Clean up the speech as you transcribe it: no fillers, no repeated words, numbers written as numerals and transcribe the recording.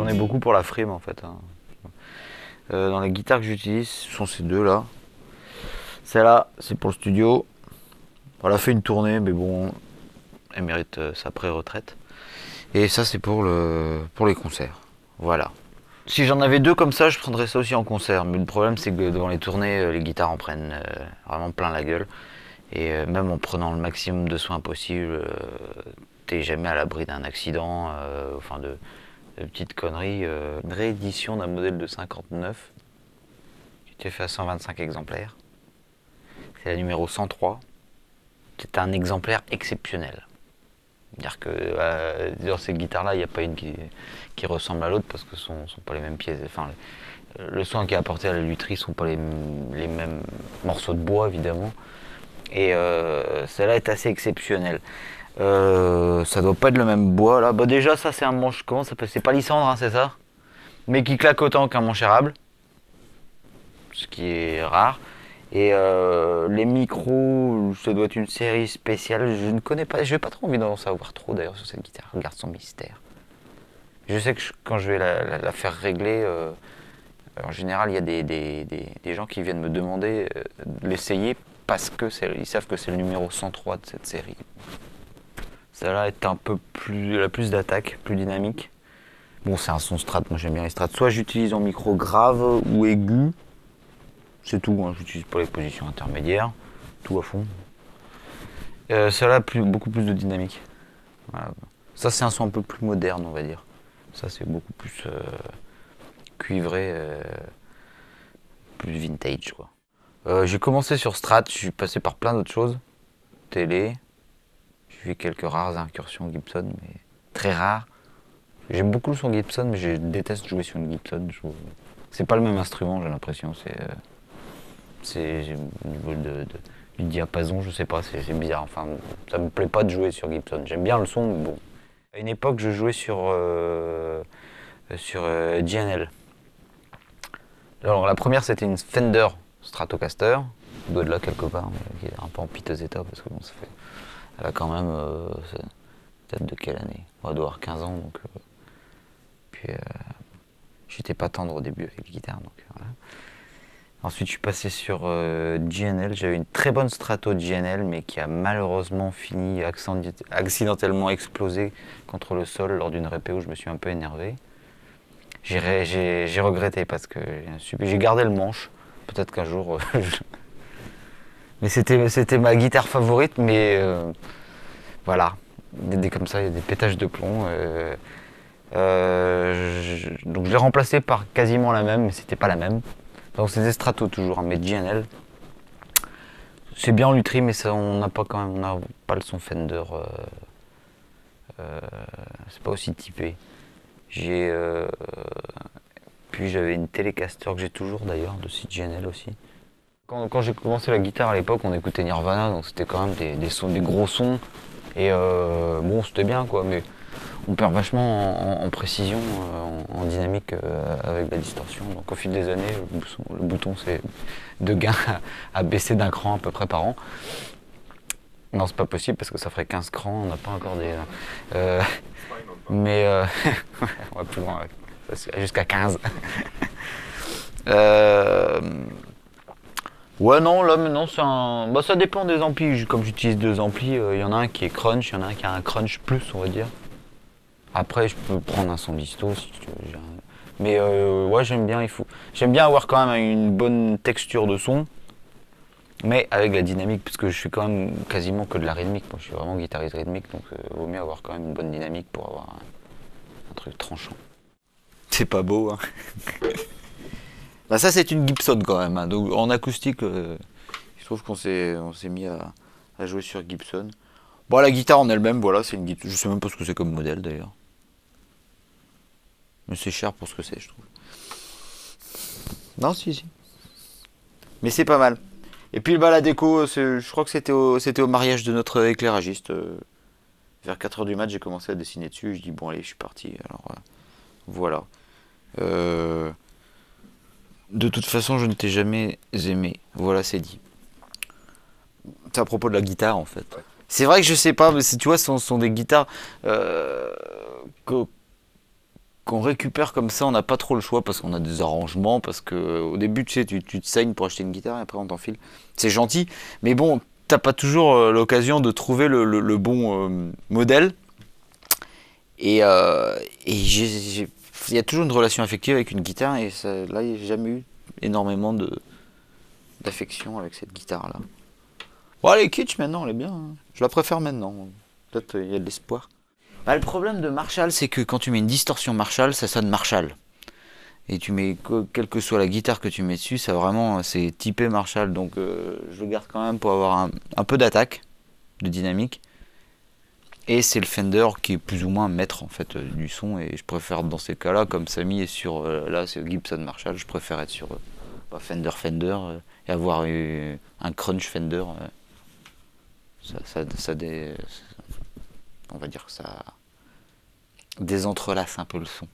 J'en ai beaucoup pour la frime en fait. Hein. Dans les guitares que j'utilise, ce sont ces deux là. Celle-là, c'est pour le studio. Elle a fait une tournée, mais bon, elle mérite sa pré-retraite. Et ça, c'est pour les concerts. Voilà. Si j'en avais deux comme ça, je prendrais ça aussi en concert. Mais le problème, c'est que devant les tournées, les guitares en prennent vraiment plein la gueule. Et même en prenant le maximum de soins possible, t'es jamais à l'abri d'un accident, enfin de petites conneries. Une réédition d'un modèle de 59 qui était fait à 125 exemplaires. C'est la numéro 103. C'est un exemplaire exceptionnel. C'est-à-dire que dans ces guitares-là, il n'y a pas une qui ressemble à l'autre parce que ce ne sont pas les mêmes pièces. Enfin, le son qui est apporté à la lutherie ne sont pas les mêmes morceaux de bois, évidemment. Et celle-là est assez exceptionnelle. Ça doit pas être le même bois là. Bah déjà ça c'est un manche, comment ça s'appelle? C'est palissandre, hein, c'est ça? Mais qui claque autant qu'un manche érable. Ce qui est rare. Et les micros, ça doit être une série spéciale. Je ne connais pas, je n'ai pas trop envie d'en savoir trop d'ailleurs sur cette guitare. Regarde son mystère. Je sais que quand je vais la faire régler, en général il y a des gens qui viennent me demander de l'essayer parce qu'ils savent que c'est le numéro 103 de cette série. Celle-là est un peu plus, elle a plus d'attaque, plus dynamique. Bon, c'est un son strat, moi j'aime bien les strats. Soit j'utilise en micro grave ou aigu, c'est tout, hein. J'utilise pas les positions intermédiaires, tout à fond. Celle-là a beaucoup plus de dynamique. Voilà. Ça c'est un son un peu plus moderne, on va dire. Ça c'est beaucoup plus cuivré, plus vintage quoi. J'ai commencé sur strat, je suis passé par plein d'autres choses. Télé, j'ai fait quelques rares incursions Gibson, mais très rares. J'aime beaucoup le son Gibson, mais je déteste jouer sur une Gibson. C'est pas le même instrument, j'ai l'impression. C'est au niveau du diapason, je sais pas, c'est bizarre. Enfin, ça me plaît pas de jouer sur Gibson. J'aime bien le son, mais bon. À une époque, je jouais sur JNL. Alors, la première, c'était une Fender Stratocaster. Elle doit être là quelque part, mais qui est un peu en piteux état, parce que bon, ça fait... Elle a quand même... ça date de quelle année? Elle doit avoir 15 ans, donc... Puis j'étais pas tendre au début avec les guitares, donc voilà. Ensuite je suis passé sur JNL, j'avais une très bonne Strato JNL mais qui a malheureusement fini accidentellement explosé contre le sol lors d'une répé où je me suis un peu énervé. J'ai regretté parce que j'ai gardé le manche, peut-être qu'un jour... Mais c'était ma guitare favorite, mais voilà, comme ça, il y a des pétages de plomb. Donc je l'ai remplacé par quasiment la même, mais c'était pas la même. Donc c'est des Strato toujours, hein, mais JNL. C'est bien en lutherie, mais ça, on n'a pas quand même, on n'a pas le son Fender. C'est pas aussi typé. Puis j'avais une Telecaster que j'ai toujours d'ailleurs, de site JNL aussi. Quand j'ai commencé la guitare à l'époque, on écoutait Nirvana, donc c'était quand même des gros sons. Et bon, c'était bien quoi, mais on perd vachement en précision, en dynamique avec la distorsion. Donc au fil des années, le bouton c'est de gain à baisser d'un cran à peu près par an. Non, c'est pas possible parce que ça ferait 15 crans, on n'a pas encore des... mais on va plus loin, jusqu'à 15. Ouais, non, là maintenant c'est un... Bah, ça dépend des amplis. Comme j'utilise deux amplis, il y en a un qui est crunch, il y en a un qui a un crunch plus, on va dire. Après, je peux prendre un son disto si tu veux. Mais ouais, j'aime bien, j'aime bien avoir quand même une bonne texture de son, mais avec la dynamique, parce que je suis quand même quasiment que de la rythmique. Moi, je suis vraiment guitariste rythmique, donc il vaut mieux avoir quand même une bonne dynamique pour avoir un truc tranchant. C'est pas beau, hein. Bah ça, c'est une Gibson quand même, hein. Donc en acoustique, je trouve qu'on s'est mis à jouer sur Gibson. Bon, la guitare en elle-même, voilà, c'est une guitare. Je sais même pas ce que c'est comme modèle d'ailleurs. Mais c'est cher pour ce que c'est, je trouve. Non, si. Mais c'est pas mal. Et puis bah, la déco, je crois que c'était au mariage de notre éclairagiste. Vers 4h du mat, j'ai commencé à dessiner dessus. Je dis bon allez, je suis parti. Alors voilà. De toute façon, je ne t'ai jamais aimé. Voilà, c'est dit. C'est à propos de la guitare en fait. Ouais. C'est vrai que je sais pas, mais tu vois, ce sont des guitares qu'on récupère comme ça, on n'a pas trop le choix parce qu'on a des arrangements, parce que au début tu sais, tu te saignes pour acheter une guitare et après on t'enfile. C'est gentil, mais bon, t'as pas toujours l'occasion de trouver le bon modèle. Il y a toujours une relation affective avec une guitare et ça, là, j'ai jamais eu énormément d'affection avec cette guitare-là. Bon, elle est kitsch maintenant, elle est bien, hein. Je la préfère maintenant. Peut-être il y a de l'espoir. Bah, le problème de Marshall, c'est que quand tu mets une distorsion Marshall, ça sonne Marshall. Et tu mets, quelle que soit la guitare que tu mets dessus, ça vraiment, c'est typé Marshall. Donc je le garde quand même pour avoir un peu d'attaque, de dynamique. Et c'est le Fender qui est plus ou moins maître en fait du son. Et je préfère dans ces cas-là, comme Samy est sur, là c'est Gibson Marshall, je préfère être sur Fender Fender et avoir un crunch Fender. On va dire que ça désentrelace un peu le son.